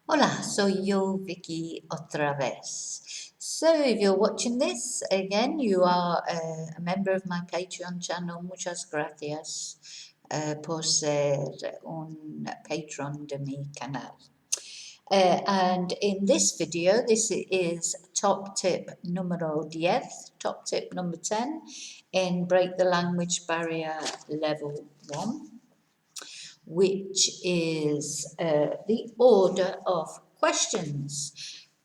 Hola, soy yo, Vicky, otra vez. So, if you're watching this, again, you are a member of my Patreon channel. Muchas gracias por ser un patron de mi canal. And in this video, this is top tip numero 10, top tip number 10 in Break the Language Barrier Level 1. Which is the order of questions.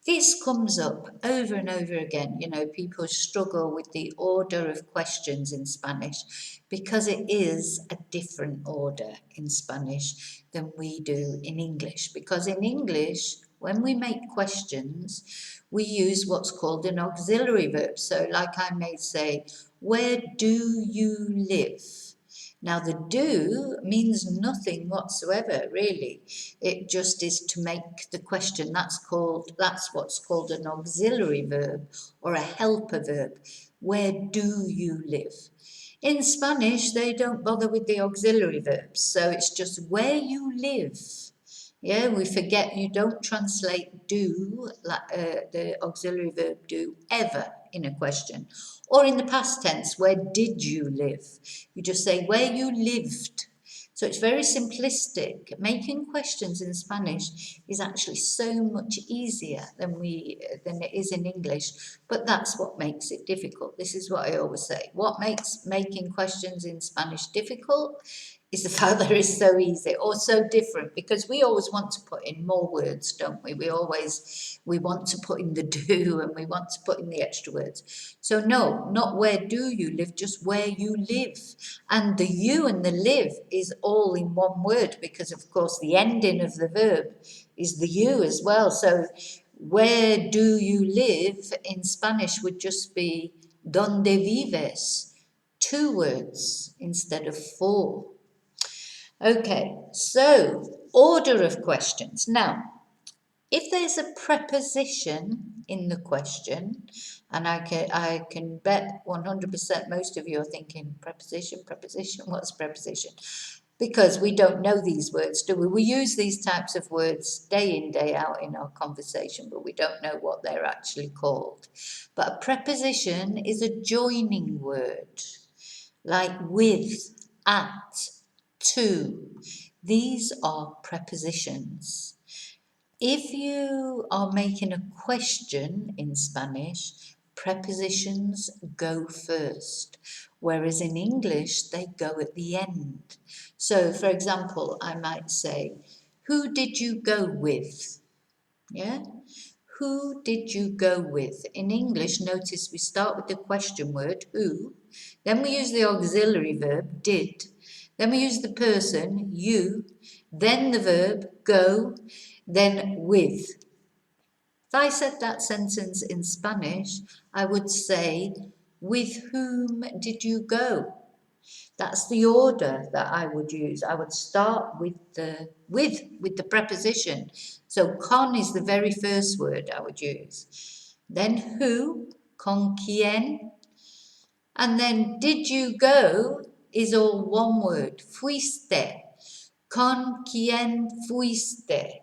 This comes up over and over again. You know, people struggle with the order of questions in Spanish because it is a different order in Spanish than we do in English. Because in English, when we make questions, we use what's called an auxiliary verb. So, like I may say, where do you live? Now, the do means nothing whatsoever, really. It just is to make the question. That's what's called an auxiliary verb or a helper verb. Where do you live? In Spanish, they don't bother with the auxiliary verbs, so it's just where you live. Yeah, we forget you don't translate do, the auxiliary verb do, ever in a question. Or in the past tense, where did you live? You just say where you lived. So it's very simplistic. Making questions in Spanish is actually so much easier than it is in English, but that's what makes it difficult. This is what I always say. What makes making questions in Spanish difficult is the fact that it's so easy or so different, because we always want to put in more words, don't we? We want to put in the do and we want to put in the extra words. So no, not where do you live, just where you live. And the you and the live is all in one word, because of course the ending of the verb is the you as well. So where do you live in Spanish would just be donde vives, 2 words instead of 4. Okay, so order of questions. Now, if there's a preposition in the question, and I can bet 100% most of you are thinking, preposition, what's preposition? Because we don't know these words, do we? We use these types of words day in, day out in our conversation, but we don't know what they're actually called. But a preposition is a joining word, like with, at, to. These are prepositions. If you are making a question in Spanish, prepositions go first, whereas in English, they go at the end. So, for example, I might say, who did you go with? Yeah? Who did you go with? In English, notice we start with the question word, who, then we use the auxiliary verb, did, then we use the person, you, then the verb, go, then with. If I said that sentence in Spanish, I would say, with whom did you go? That's the order that I would use. I would start with the preposition. So con is the very first word I would use. Then who, con quien, and then did you go is all one word, fuiste. Con quien fuiste.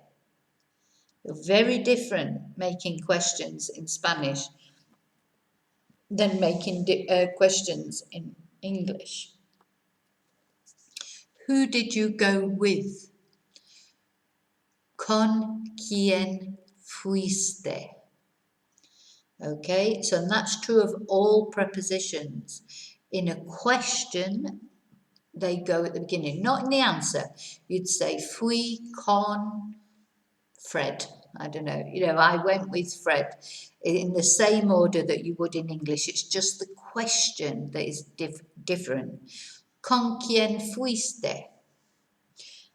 Very different making questions in Spanish than making questions in English. Who did you go with? Con quien fuiste? Okay, so that's true of all prepositions. In a question, they go at the beginning, not in the answer. You'd say fui con Fred. I don't know. I went with Fred in the same order that you would in English. It's just the question that is different. Con quien fuiste?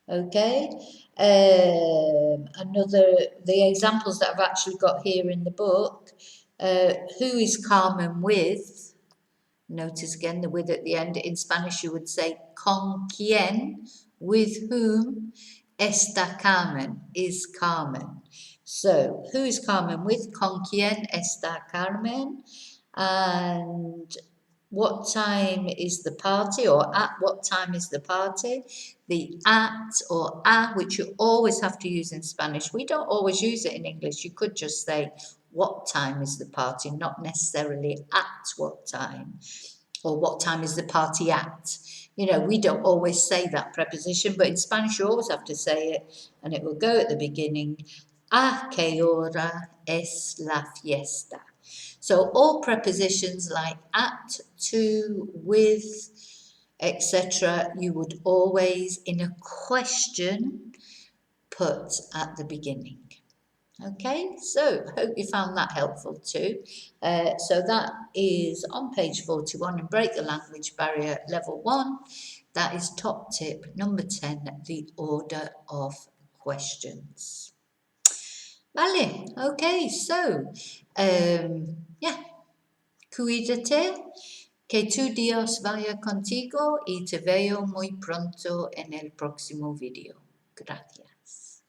Okay. The examples that I've actually got here in the book. Who is Carmen with? Notice again the with at the end. In Spanish, you would say con quien, with whom. Está Carmen, is Carmen. So, who is Carmen with? Con quien está Carmen? And what time is the party, or at what time is the party. The at or a, which you always have to use in Spanish. We don't always use it in English. You could just say, what time is the party, not necessarily at what time, or what time is the party at. You know, we don't always say that preposition, but in Spanish you always have to say it, and it will go at the beginning. ¿A qué hora es la fiesta? So all prepositions like at, to, with, etc., you would always, in a question, put at the beginning. Okay, so hope you found that helpful too. So that is on page 41 in Break the Language Barrier Level 1. That is top tip number 10, the order of questions. Vale, okay, so, yeah, cuídate, que tu Dios vaya contigo y te veo muy pronto en el próximo video. Gracias.